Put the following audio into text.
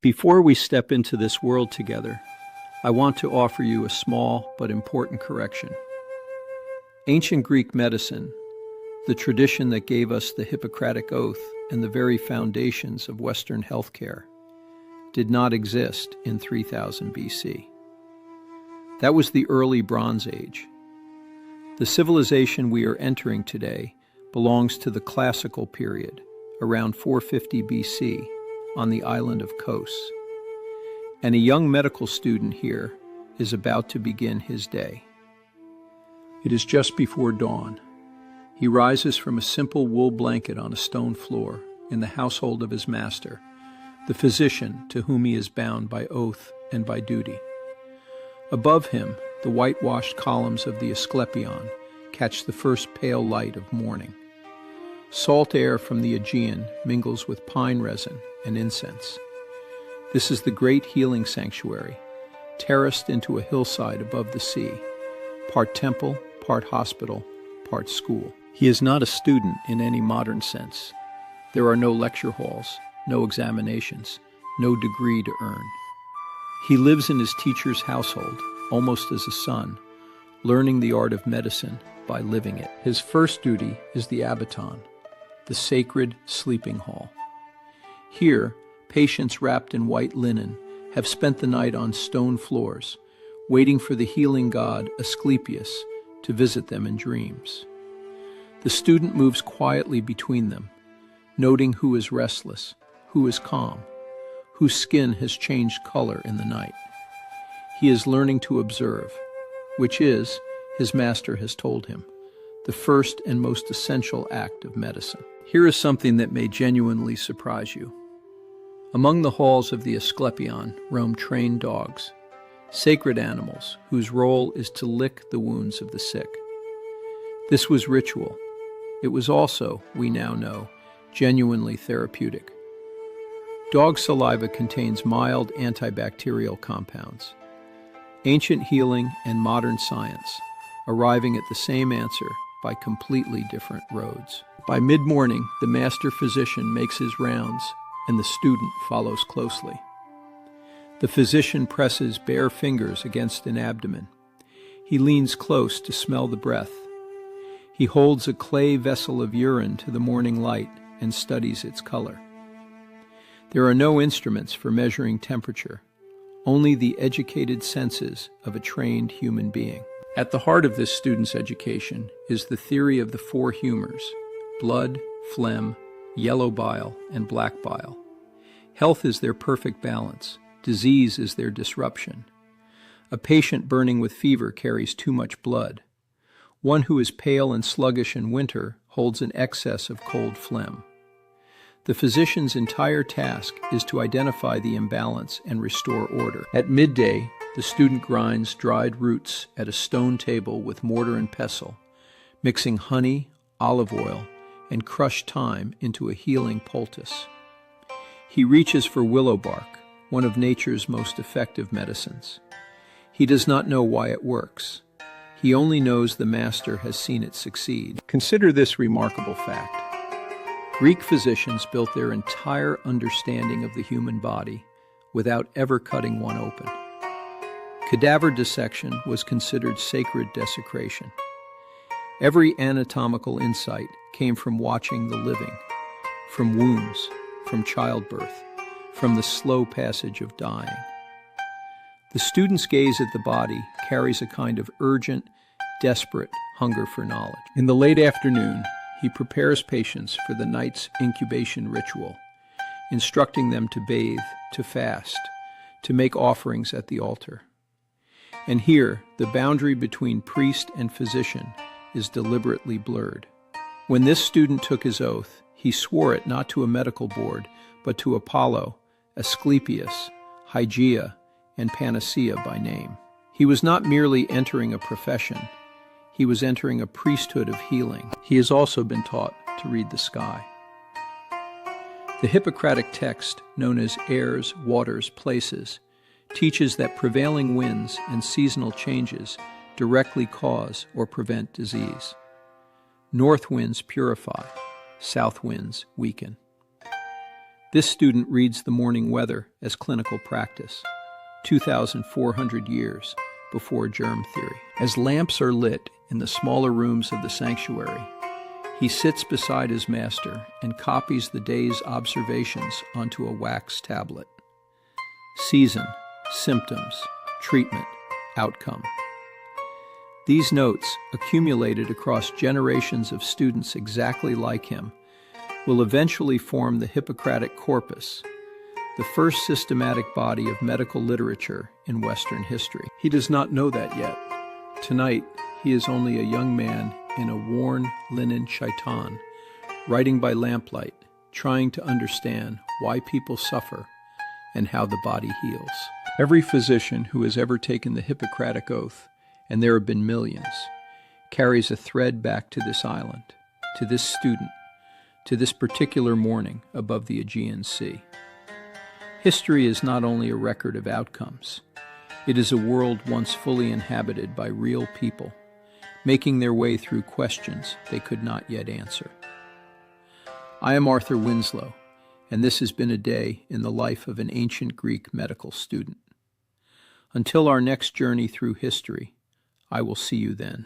Before we step into this world together, I want to offer you a small but important correction. Ancient Greek medicine, the tradition that gave us the Hippocratic Oath and the very foundations of Western healthcare, did not exist in 3000 BC. That was the early Bronze Age. The civilization we are entering today belongs to the classical period, around 450 BC, on the island of Kos. And a young medical student here is about to begin his day. It is just before dawn. He rises from a simple wool blanket on a stone floor in the household of his master, the physician to whom he is bound by oath and by duty. Above him, the whitewashed columns of the Asclepieion catch the first pale light of morning. Salt air from the Aegean mingles with pine resin and incense. This is the great healing sanctuary, terraced into a hillside above the sea, part temple, part hospital, part school. He is not a student in any modern sense. There are no lecture halls, no examinations, no degree to earn. He lives in his teacher's household, almost as a son, learning the art of medicine by living it. His first duty is the abaton, the sacred sleeping hall. Here, patients wrapped in white linen have spent the night on stone floors, waiting for the healing god Asclepius to visit them in dreams. The student moves quietly between them, noting who is restless, who is calm, whose skin has changed color in the night. He is learning to observe, which is, his master has told him, the first and most essential act of medicine. Here is something that may genuinely surprise you. Among the halls of the Asclepieion roam trained dogs, sacred animals whose role is to lick the wounds of the sick. This was ritual. It was also, we now know, genuinely therapeutic. Dog saliva contains mild antibacterial compounds. Ancient healing and modern science arriving at the same answer by completely different roads. By mid-morning, the master physician makes his rounds and the student follows closely. The physician presses bare fingers against an abdomen. He leans close to smell the breath. He holds a clay vessel of urine to the morning light and studies its color. There are no instruments for measuring temperature, only the educated senses of a trained human being. At the heart of this student's education is the theory of the four humors: blood, phlegm, yellow bile, and black bile. Health is their perfect balance. Disease is their disruption. A patient burning with fever carries too much blood. One who is pale and sluggish in winter holds an excess of cold phlegm. The physician's entire task is to identify the imbalance and restore order. At midday, the student grinds dried roots at a stone table with mortar and pestle, mixing honey, olive oil, and crushed thyme into a healing poultice. He reaches for willow bark, one of nature's most effective medicines. He does not know why it works. He only knows the master has seen it succeed. Consider this remarkable fact. Greek physicians built their entire understanding of the human body without ever cutting one open. Cadaver dissection was considered sacred desecration. Every anatomical insight came from watching the living, from wounds, from childbirth, from the slow passage of dying. The student's gaze at the body carries a kind of urgent, desperate hunger for knowledge. In the late afternoon, he prepares patients for the night's incubation ritual, instructing them to bathe, to fast, to make offerings at the altar. And here, the boundary between priest and physician is deliberately blurred. When this student took his oath, he swore it not to a medical board, but to Apollo, Asclepius, Hygeia, and Panacea by name. He was not merely entering a profession, he was entering a priesthood of healing. He has also been taught to read the sky. The Hippocratic text, known as Airs, Waters, Places, teaches that prevailing winds and seasonal changes directly cause or prevent disease. North winds purify, south winds weaken. This student reads the morning weather as clinical practice, 2,400 years before germ theory. As lamps are lit in the smaller rooms of the sanctuary, he sits beside his master and copies the day's observations onto a wax tablet. Season, symptoms, treatment, outcome. These notes, accumulated across generations of students exactly like him, will eventually form the Hippocratic corpus, the first systematic body of medical literature in Western history. He does not know that yet. Tonight, he is only a young man in a worn linen chiton, writing by lamplight, trying to understand why people suffer and how the body heals. Every physician who has ever taken the Hippocratic Oath, and there have been millions, carries a thread back to this island, to this student, to this particular morning above the Aegean Sea. History is not only a record of outcomes, it is a world once fully inhabited by real people, making their way through questions they could not yet answer. I am Arthur Winslow, and this has been a day in the life of an ancient Greek medical student. Until our next journey through history, I will see you then.